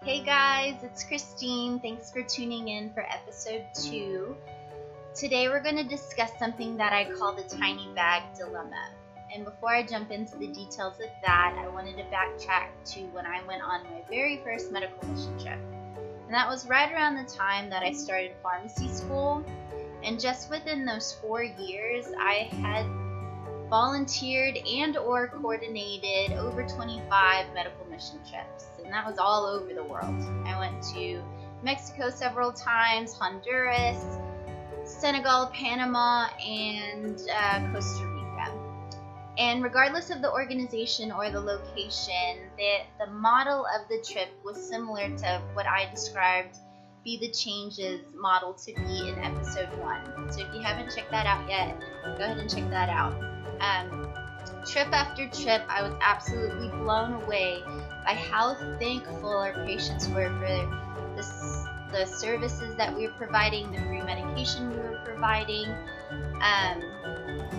Hey guys, it's Christine. Thanks for tuning in for episode 2. Today we're going to discuss something that I call the tiny bag dilemma. And before I jump into the details of that, I wanted to backtrack to when I went on my very first medical mission trip. And that was right around the time that I started pharmacy school. And just within those 4 years, I had volunteered and or coordinated over 25 medical mission trips, and that was all over the world. I went to Mexico several times, Honduras, Senegal, Panama, and Costa Rica. And regardless of the organization or the location, the model of the trip was similar to what I described Be the Changes model to be in episode 1. So if you haven't checked that out yet, go ahead and check that out. Trip after trip, I was absolutely blown away by how thankful our patients were for the services that we were providing, the free medication we were providing.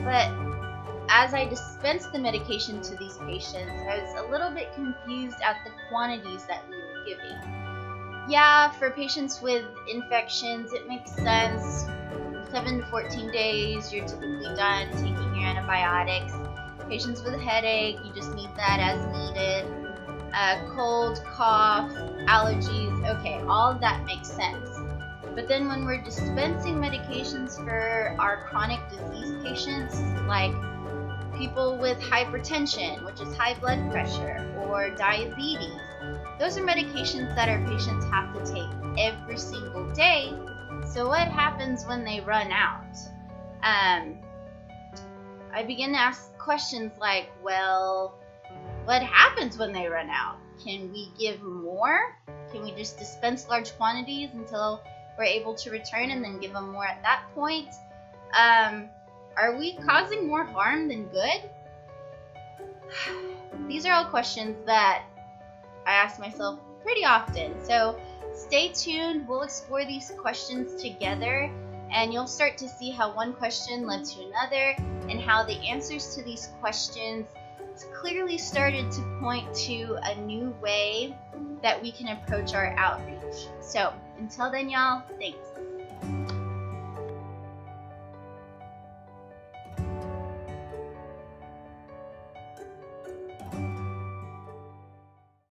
But as I dispensed the medication to these patients, I was a little bit confused at the quantities that we were giving. Yeah, for patients with infections, it makes sense. 7 to 14 days, you're typically done taking your antibiotics. Patients with a headache, you just need that as needed. Cold, cough, allergies, okay, all of that makes sense. But then when we're dispensing medications for our chronic disease patients, like people with hypertension, which is high blood pressure, or diabetes, those are medications that our patients have to take every single day. So what happens when they run out? I begin to ask questions like, well, what happens when they run out? Can we give more? Can we just dispense large quantities until we're able to return and then give them more at that point? Are we causing more harm than good? These are all questions that I ask myself pretty often. So stay tuned. We'll explore these questions together, and you'll start to see how one question led to another and how the answers to these questions clearly started to point to a new way that we can approach our outreach. So until then, y'all, thanks.